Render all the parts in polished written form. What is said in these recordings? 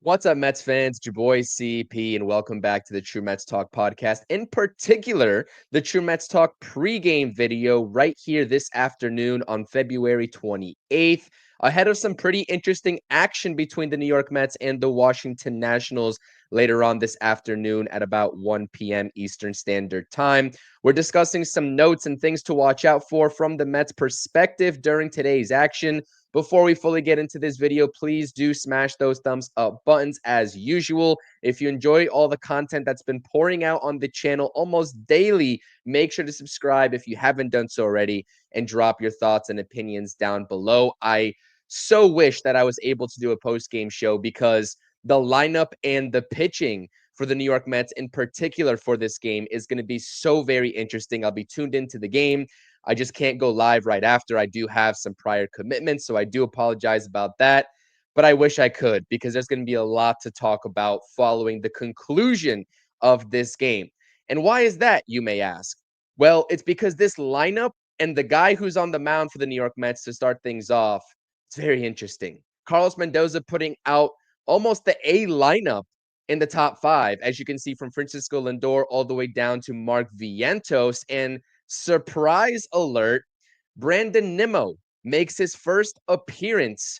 What's up, Mets fans? It's your boy CP, and welcome back to the True Mets Talk podcast. In particular, the True Mets Talk pregame video right here this afternoon on February 28th, ahead of some pretty interesting action between the New York Mets and the Washington Nationals later on this afternoon at about 1 p.m. Eastern Standard Time. We're discussing some notes and things to watch out for from the Mets' perspective during today's action. Before we fully get into this video, please do smash those thumbs up buttons as usual. If you enjoy all the content that's been pouring out on the channel almost daily, make sure to subscribe if you haven't done so already and drop your thoughts and opinions down below. I so wish that I was able to do a post-game show because the lineup and the pitching for the New York Mets in particular for this game is going to be so very interesting. I'll be tuned into the game. I just can't go live right after. I do have some prior commitments, so I do apologize about that. But I wish I could because there's going to be a lot to talk about following the conclusion of this game. And why is that, you may ask? Well, it's because this lineup and the guy who's on the mound for the New York Mets to start things off, it's very interesting. Carlos Mendoza putting out almost the A lineup in the top five, as you can see from Francisco Lindor all the way down to Mark Vientos. And surprise alert, Brandon Nimmo makes his first appearance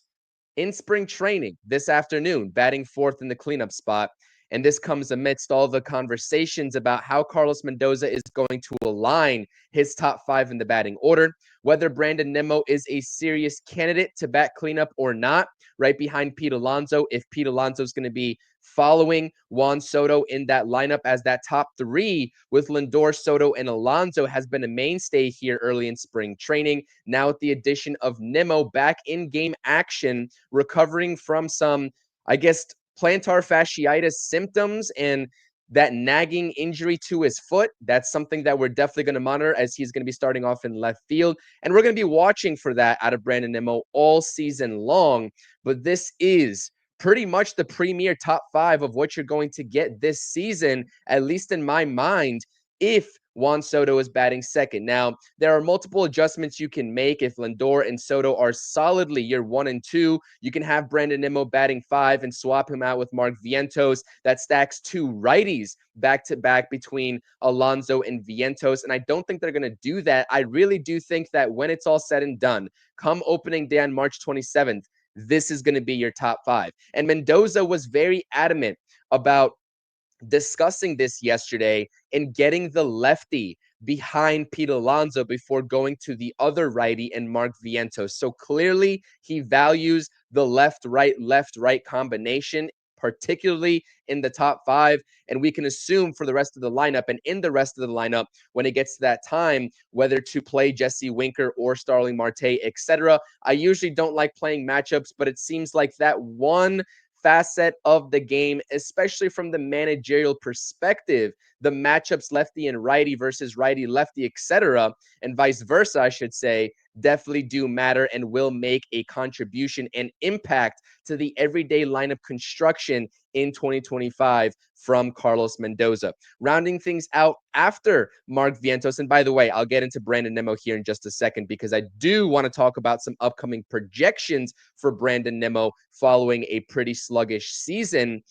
in spring training this afternoon, batting fourth in the cleanup spot. And this comes amidst all the conversations about how Carlos Mendoza is going to align his top five in the batting order, whether Brandon Nimmo is a serious candidate to bat cleanup or not, right behind Pete Alonso. If Pete Alonso is going to be following Juan Soto in that lineup as that top three with Lindor, Soto, and Alonso has been a mainstay here early in spring training. Now with the addition of Nimmo back in game action, recovering from some, I guess, plantar fasciitis symptoms and that nagging injury to his foot. That's something that we're definitely going to monitor as he's going to be starting off in left field. And we're going to be watching for that out of Brandon Nimmo all season long. But this is pretty much the premier top five of what you're going to get this season, at least in my mind, if Juan Soto is batting second. Now, there are multiple adjustments you can make. If Lindor and Soto are solidly your 1 and 2, you can have Brandon Nimmo batting 5 and swap him out with Mark Vientos. That stacks two righties back to back between Alonso and Vientos. And I don't think they're going to do that. I really do think that when it's all said and done, come opening day on March 27th, this is going to be your top five. And Mendoza was very adamant about discussing this yesterday and getting the lefty behind Pete Alonso before going to the other righty and Mark Vientos. So clearly he values the left right combination, particularly in the top five. And we can assume for the rest of the lineup and in the rest of the lineup, when it gets to that time, whether to play Jesse Winker or Starling Marte, etc. I usually don't like playing matchups, but it seems like that one facet of the game, especially from the managerial perspective, the matchups lefty and righty versus righty lefty, etc., and vice versa, I should say, definitely do matter and will make a contribution and impact to the everyday lineup construction in 2025 from Carlos Mendoza. Rounding things out after Mark Vientos, and by the way, I'll get into Brandon Nimmo here in just a second because I do want to talk about some upcoming projections for Brandon Nimmo following a pretty sluggish season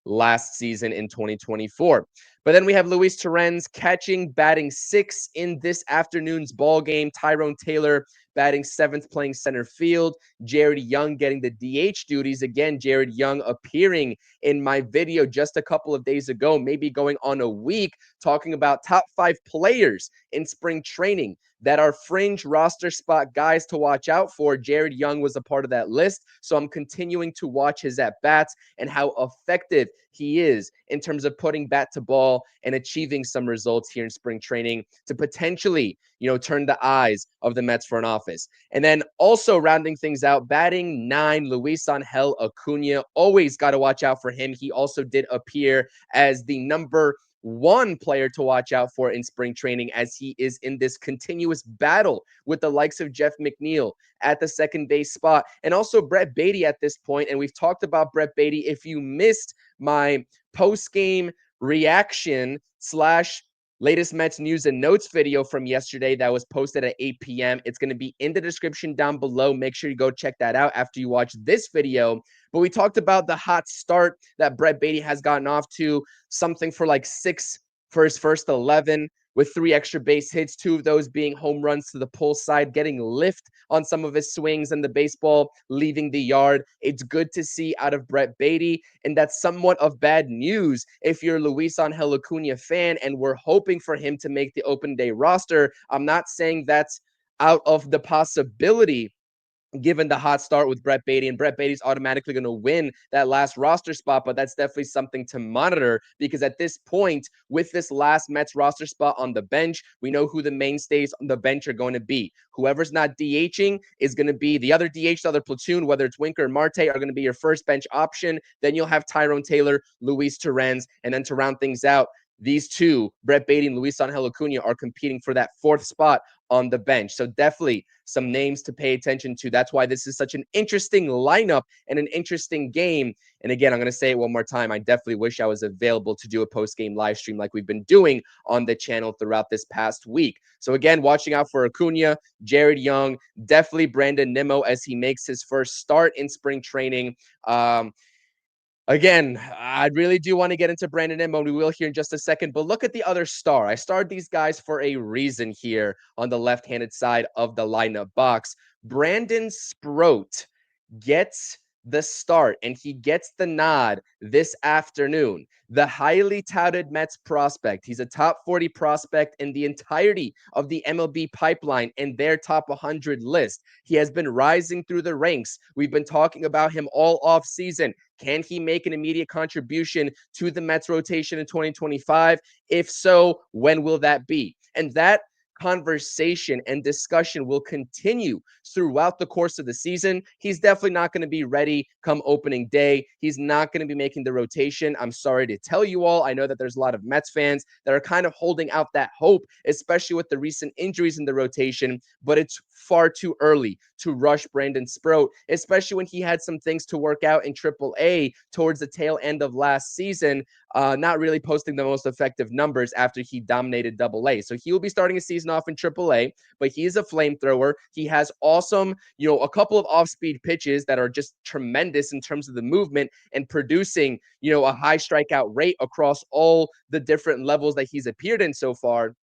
last season in 2024. But then we have Luis Torrens catching, batting sixth in this afternoon's ball game. Tyrone Taylor batting seventh, playing center field. Jared Young getting the DH duties. Again, Jared Young appearing in my video just a couple of days ago, maybe going on a week, talking about top five players in spring training that are fringe roster spot guys to watch out for. Jared Young was a part of that list. So I'm continuing to watch his at-bats and how effective he is in terms of putting bat to ball and achieving some results here in spring training to potentially, turn the eyes of the Mets front office. And then also rounding things out, batting 9, Luis Angel Acuna. Always got to watch out for him. He also did appear as the number one player to watch out for in spring training as he is in this continuous battle with the likes of Jeff McNeil at the second base spot and also Brett Beatty at this point. And we've talked about Brett Beatty. If you missed my post-game reaction slash latest Mets news and notes video from yesterday that was posted at 8 p.m. It's going to be in the description down below. Make sure you go check that out after you watch this video. But we talked about the hot start that Brett Baty has gotten off to, something for like 6 for his first 11 with 3 extra base hits, 2 of those being home runs to the pull side, getting lift on some of his swings and the baseball leaving the yard. It's good to see out of Brett Baty, and that's somewhat of bad news if you're a Luis Angel Acuna fan and we're hoping for him to make the open day roster. I'm not saying that's out of the possibility, given the hot start with Brett Baty, and Brett Baty's automatically going to win that last roster spot, but that's definitely something to monitor, because at this point, with this last Mets roster spot on the bench, we know who the mainstays on the bench are going to be. Whoever's not DHing is going to be the other DH, the other platoon, whether it's Winker or Marte, are going to be your first bench option. Then you'll have Tyrone Taylor, Luis Torrens, and then to round things out, these two, Brett Baty and Luis Angel Acuna, are competing for that 4th spot on the bench. So definitely some names to pay attention to. That's why this is such an interesting lineup and an interesting game. And again, I'm going to say it one more time. I definitely wish I was available to do a post-game live stream like we've been doing on the channel throughout this past week. So again, watching out for Acuna, Jared Young, definitely Brandon Nimmo as he makes his first start in spring training. Again, I really do want to get into Brandon Nimmo. We will here in just a second, but look at the other star. I starred these guys for a reason here on the left-handed side of the lineup box. Brandon Sproat gets the start and he gets the nod this afternoon. The highly touted Mets prospect. He's a top 40 prospect in the entirety of the MLB pipeline and their top 100 list. He has been rising through the ranks. We've been talking about him all off season. Can he make an immediate contribution to the Mets rotation in 2025? If so, when will that be? And that conversation and discussion will continue throughout the course of the season. He's definitely not going to be ready come opening day. He's not going to be making the rotation. I'm sorry to tell you all. I know that there's a lot of Mets fans that are kind of holding out that hope, especially with the recent injuries in the rotation, but it's far too early to rush Brandon Sproat, especially when he had some things to work out in AAA towards the tail end of last season, not really posting the most effective numbers after he dominated AA. So he will be starting a season off in AAA, but he is a flamethrower. He has awesome, a couple of off-speed pitches that are just tremendous in terms of the movement and producing, a high strikeout rate across all the different levels that he's appeared in so far.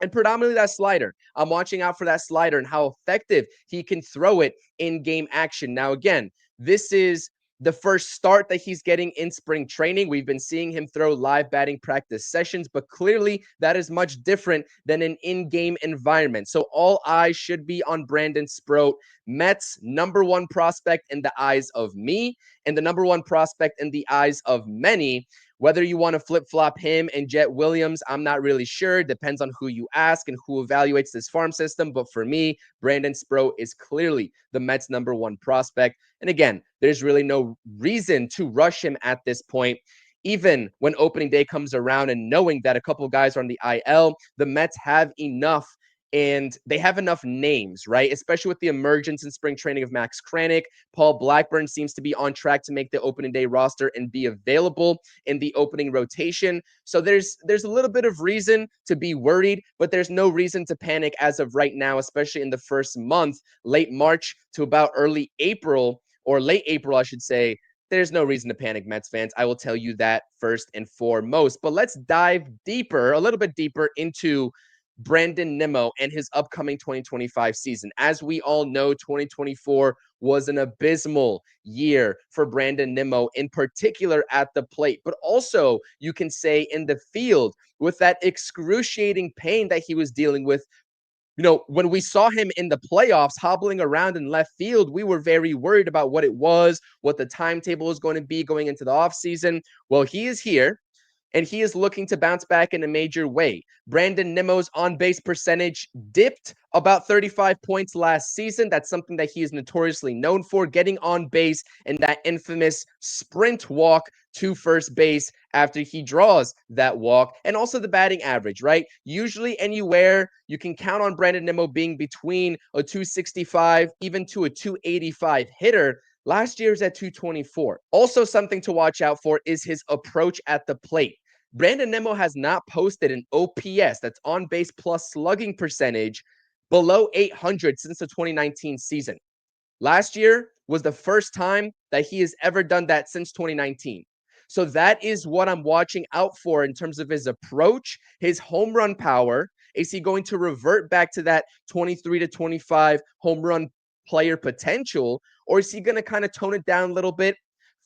And predominantly that slider. I'm watching out for that slider and how effective he can throw it in game action. Now, again, this is the first start that he's getting in spring training. We've been seeing him throw live batting practice sessions, but clearly that is much different than an in-game environment. So all eyes should be on Brandon Sproat, Mets number 1 prospect in the eyes of me and the number 1 prospect in the eyes of many. Whether you want to flip-flop him and Jet Williams, I'm not really sure. Depends on who you ask and who evaluates this farm system. But for me, Brandon Sproat is clearly the Mets' number 1 prospect. And again, there's really no reason to rush him at this point. Even when opening day comes around and knowing that a couple of guys are on the IL, the Mets have enough and they have enough names, right? Especially with the emergence in spring training of Max Kranick. Paul Blackburn seems to be on track to make the opening day roster and be available in the opening rotation. So there's a little bit of reason to be worried, but there's no reason to panic as of right now, especially in the first month, late March to about early April, or late April, I should say. There's no reason to panic, Mets fans. I will tell you that first and foremost. But let's dive deeper, a little bit deeper into Brandon Nimmo and his upcoming 2025 season. As we all know, 2024 was an abysmal year for Brandon Nimmo, in particular at the plate, but also you can say in the field with that excruciating pain that he was dealing with. When we saw him in the playoffs hobbling around in left field, we were very worried about what it was, what the timetable was going to be going into the offseason. Well, he is here and he is looking to bounce back in a major way. Brandon Nimmo's on-base percentage dipped about 35 points last season. That's something that he is notoriously known for, getting on base and that infamous sprint walk to first base after he draws that walk, and also the batting average, right? Usually anywhere you can count on Brandon Nimmo being between a 265 even to a 285 hitter. Last year's at 224. Also, something to watch out for is his approach at the plate. Brandon Nimmo has not posted an OPS, that's on base plus slugging percentage, below 800 since the 2019 season. Last year was the first time that he has ever done that since 2019. So that is what I'm watching out for in terms of his approach, his home run power. Is he going to revert back to that 23 to 25 home run player potential, or is he going to kind of tone it down a little bit,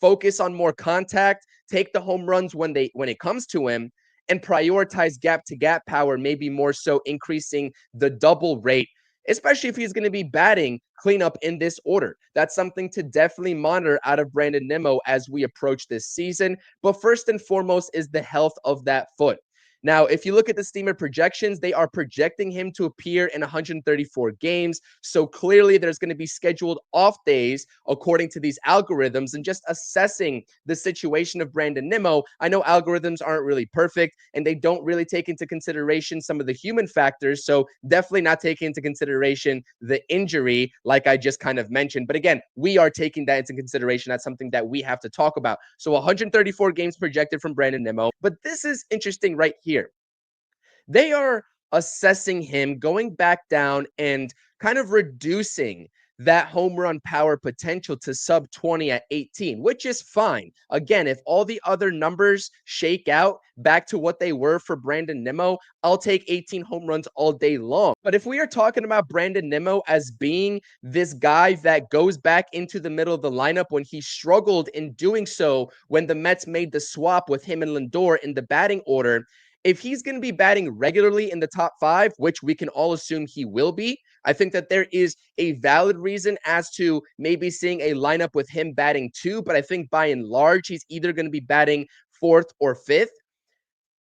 focus on more contact, take the home runs when it comes to him, and prioritize gap to gap power, maybe more so increasing the double rate, especially if he's going to be batting cleanup in this order. That's something to definitely monitor out of Brandon Nimmo as we approach this season. But first and foremost is the health of that foot. Now, if you look at the Steamer projections, they are projecting him to appear in 134 games. So clearly, there's going to be scheduled off days according to these algorithms. And just assessing the situation of Brandon Nimmo, I know algorithms aren't really perfect and they don't really take into consideration some of the human factors. So definitely not taking into consideration the injury, like I just kind of mentioned. But again, we are taking that into consideration. That's something that we have to talk about. So 134 games projected from Brandon Nimmo. But this is interesting right here. They are assessing him, going back down and kind of reducing that home run power potential to sub 20 at 18, which is fine. Again, if all the other numbers shake out back to what they were for Brandon Nimmo, I'll take 18 home runs all day long. But if we are talking about Brandon Nimmo as being this guy that goes back into the middle of the lineup when he struggled in doing so when the Mets made the swap with him and Lindor in the batting order, if he's going to be batting regularly in the top five, which we can all assume he will be, I think that there is a valid reason as to maybe seeing a lineup with him batting two. But I think by and large, he's either going to be batting fourth or fifth.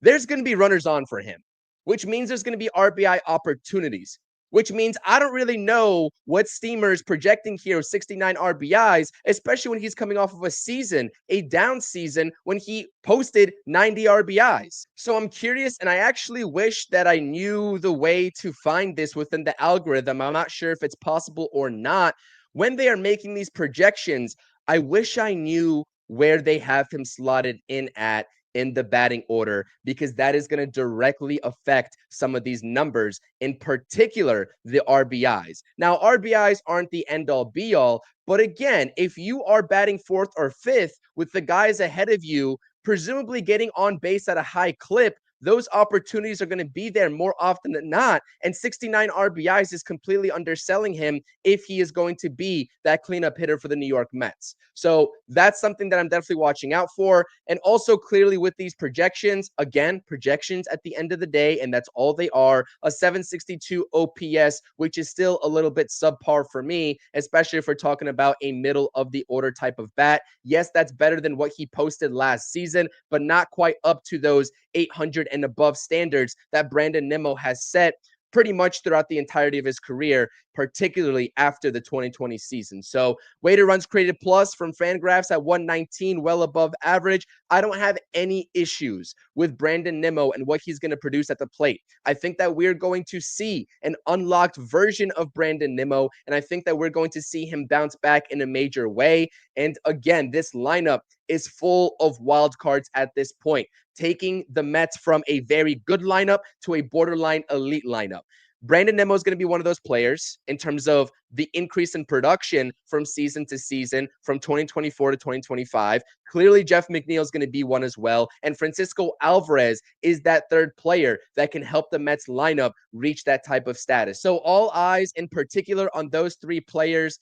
There's going to be runners on for him, which means there's going to be RBI opportunities, which means I don't really know what Steamer is projecting here of 69 RBIs, especially when he's coming off of a season, a down season, when he posted 90 RBIs. So I'm curious, and I actually wish that I knew the way to find this within the algorithm. I'm not sure if it's possible or not. When they are making these projections, I wish I knew where they have him slotted in at in the batting order, because that is going to directly affect some of these numbers, in particular the RBIs. Now, RBIs aren't the end all be all, but again, if you are batting fourth or fifth with the guys ahead of you, presumably getting on base at a high clip, those opportunities are going to be there more often than not. And 69 RBIs is completely underselling him if he is going to be that cleanup hitter for the New York Mets. So that's something that I'm definitely watching out for. And also, clearly, with these projections, again, projections at the end of the day, and that's all they are, a 762 OPS, which is still a little bit subpar for me, especially if we're talking about a middle of the order type of bat. Yes, that's better than what he posted last season, but not quite up to those 800 and above standards that Brandon Nimmo has set pretty much throughout the entirety of his career, particularly after the 2020 season. So weighted runs created plus from Fangraphs at 119, well above average. I don't have any issues with Brandon Nimmo and what he's going to produce at the plate. I think that we're going to see an unlocked version of Brandon Nimmo, and I think that we're going to see him bounce back in a major way. And again, this lineup is full of wild cards at this point, taking the Mets from a very good lineup to a borderline elite lineup. Brandon Nimmo is going to be one of those players in terms of the increase in production from season to season, from 2024 to 2025. Clearly, Jeff McNeil is going to be one as well. And Francisco Alvarez is that third player that can help the Mets lineup reach that type of status. So all eyes in particular on those three players.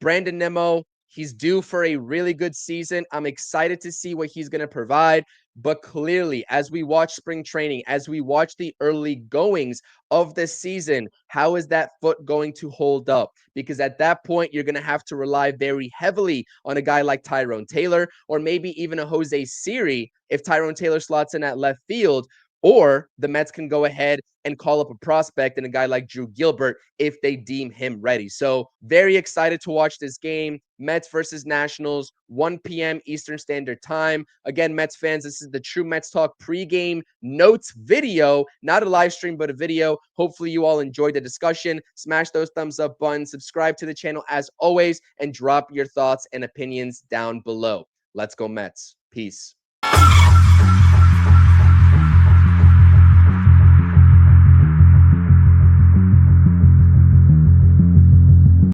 Brandon Nimmo, he's due for a really good season. I'm excited to see what he's going to provide. But clearly, as we watch spring training, as we watch the early goings of this season, how is that foot going to hold up? Because at that point, you're going to have to rely very heavily on a guy like Tyrone Taylor, or maybe even a Jose Siri if Tyrone Taylor slots in at left field. Or the Mets can go ahead and call up a prospect and a guy like Drew Gilbert if they deem him ready. So very excited to watch this game. Mets versus Nationals, 1 p.m. Eastern Standard Time. Again, Mets fans, this is the True Mets Talk pregame notes video, not a live stream, but a video. Hopefully you all enjoyed the discussion. Smash those thumbs up buttons, subscribe to the channel as always, and drop your thoughts and opinions down below. Let's go Mets. Peace.